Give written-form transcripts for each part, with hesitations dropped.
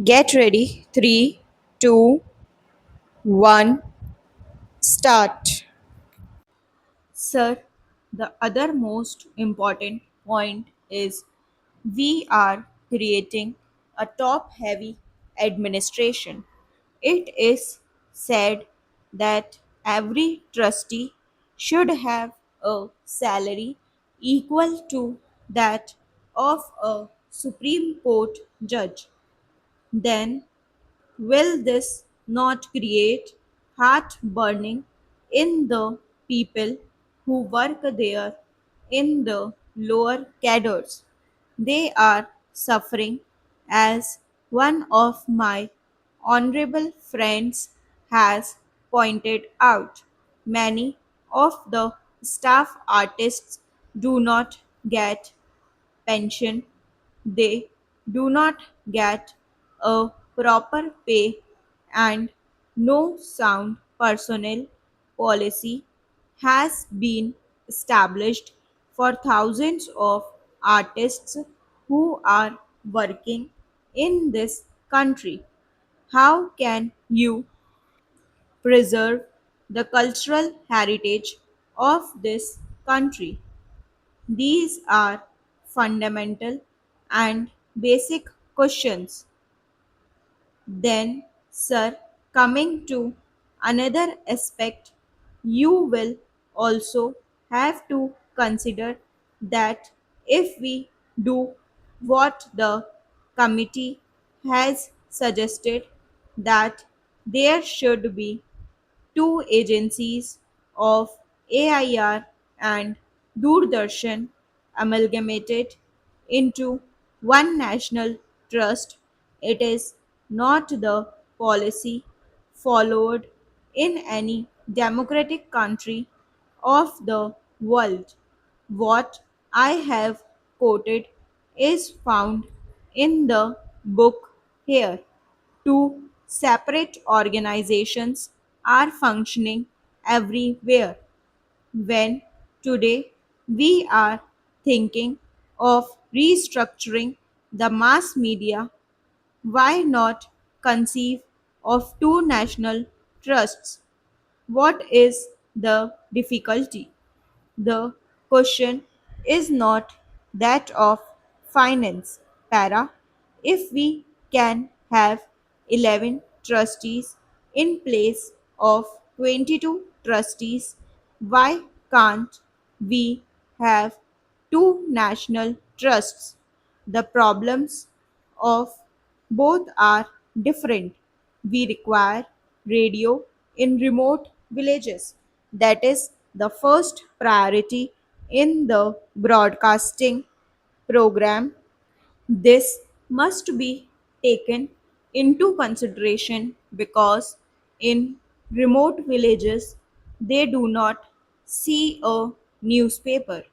Get ready. Three, two, one, start. Sir, the other most important point is we are creating a top heavy administration. It is said that every trustee should have a salary equal to that of a Supreme Court judge. Then will this not create heartburning in the people who work there in the lower cadres? They are suffering, as one of my honorable friends has pointed out. Many of the staff artists do not get pension, they do not get a proper pay, and no sound personnel policy has been established for thousands of artists who are working in this country. How can you preserve the cultural heritage of this country? These are fundamental and basic questions. Then, sir, coming to another aspect, you will also have to consider that if we do what the committee has suggested, that there should be two agencies of AIR and Doordarshan amalgamated into one national trust. It is not the policy followed in any democratic country of the world. What I have quoted is found in the book here. Two separate organizations are functioning everywhere. When today we are thinking of restructuring the mass media, why not conceive of two national trusts? What is the difficulty? The question is not that of finance para. If we can have 11 trustees in place of 22 trustees, why can't we have two national trusts? The problems of both are different. We require radio in remote villages. That is the first priority in the broadcasting program. This must be taken into consideration because in remote villages they do not see a newspaper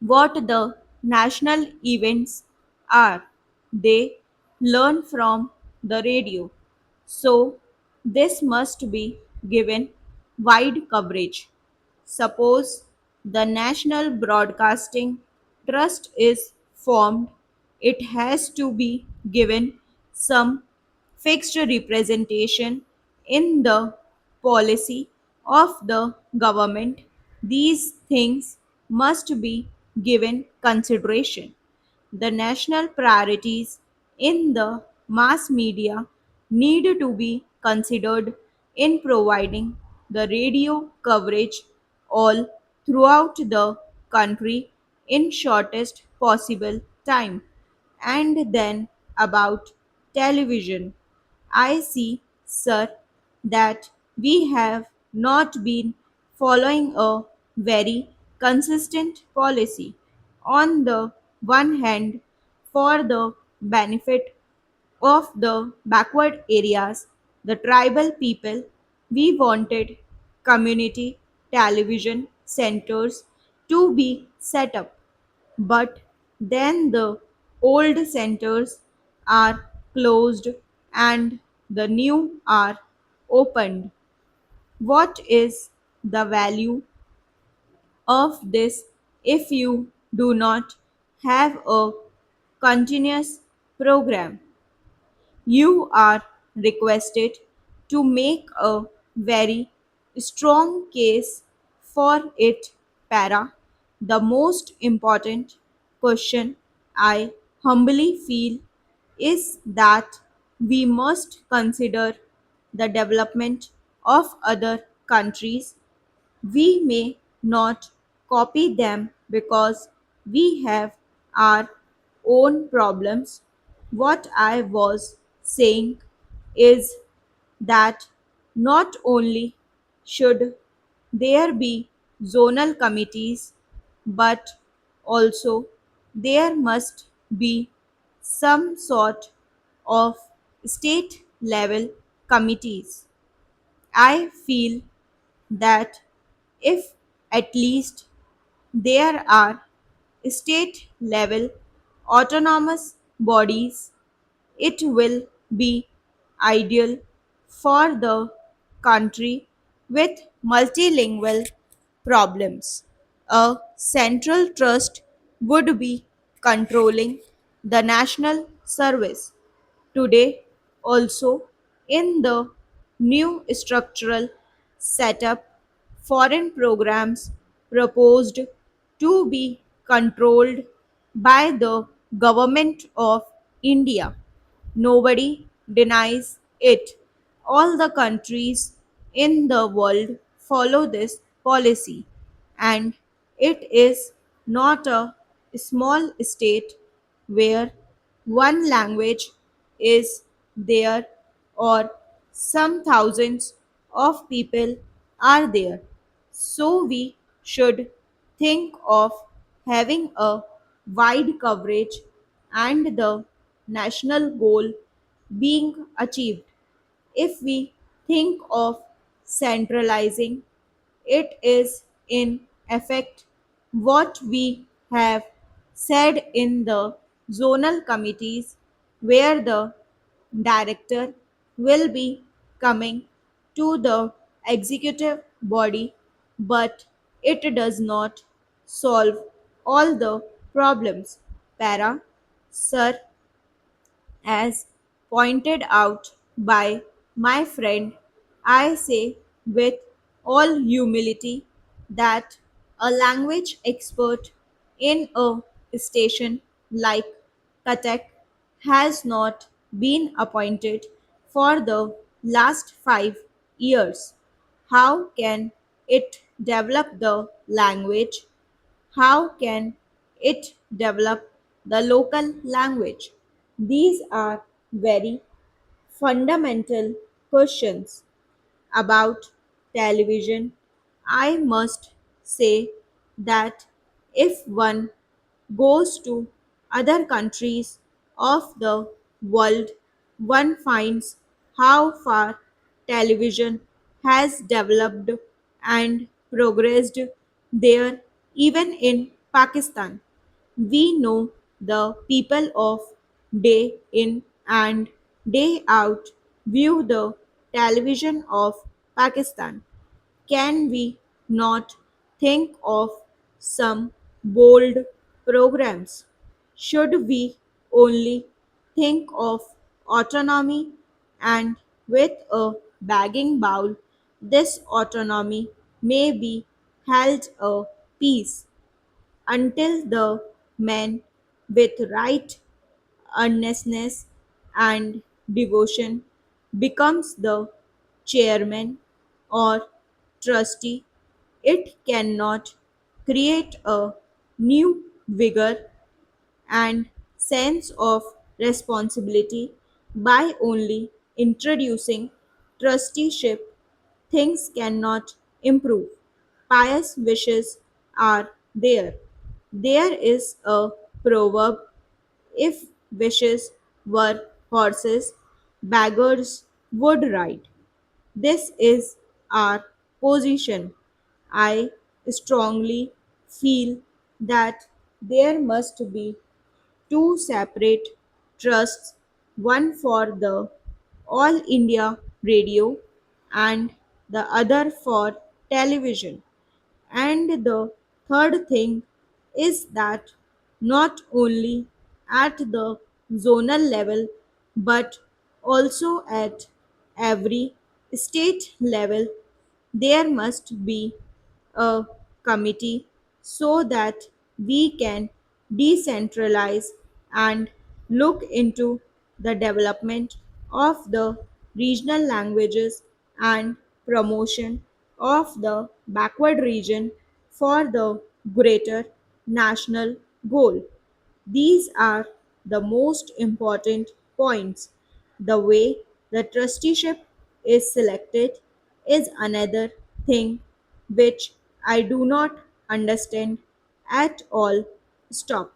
what the national events are. They learn from the radio. So, this must be given wide coverage. Suppose the National Broadcasting Trust is formed, it has to be given some fixed representation in the policy of the government. These things must be given consideration. The national priorities in the mass media need to be considered in providing the radio coverage all throughout the country in shortest possible time. And then about television. I see, sir, that we have not been following a very consistent policy. On the one hand, for the benefit of the backward areas, the tribal people, we wanted community television centers to be set up. But then the old centers are closed and the new are opened. What is the value of this if you do not have a continuous program? you are requested to make a very strong case for it, para. The most important question I humbly feel is that we must consider the development of other countries. We may not copy them because we have our own problems. What I was saying is that not only should there be zonal committees, but also there must be some sort of state level committees. I feel that if at least there are state level autonomous bodies, it will be ideal for the country with multilingual problems. A central trust would be controlling the national service. Today, also in the new structural setup, foreign programs proposed to be controlled by the government of India. Nobody denies it. All the countries in the world follow this policy, and it is not a small state where one language is there or some thousands of people are there. So we should think of having a wide coverage and the national goal being achieved. If we think of centralizing, it is in effect what we have said in the zonal committees, where the director will be coming to the executive body, but it does not solve all the problems. Para, sir, as pointed out by my friend, I say with all humility that a language expert in a station like Katak has not been appointed for the last 5 years. How can it develop the language? How can it develop the local language? These are very fundamental questions about television. I must say that if one goes to other countries of the world, one finds how far television has developed and progressed there, even in Pakistan. We know the people of day in and day out view the television of Pakistan. Can we not think of some bold programs? Should we only think of autonomy and with a bagging bowl, this autonomy may be held a peace until the man with right earnestness and devotion becomes the chairman or trustee. It cannot create a new vigor and sense of responsibility by only introducing trusteeship. Things cannot improve. Pious wishes are there. There is a proverb, if wishes were horses, beggars would ride. This is our position. I strongly feel that there must be two separate trusts, one for the All India Radio and the other for television. And the third thing is that not only at the zonal level but Also, at every state level, there must be a committee so that we can decentralize and look into the development of the regional languages and promotion of the backward region for the greater national goal. These are the most important points. The way the trusteeship is selected is another thing which I do not understand at all. Stop.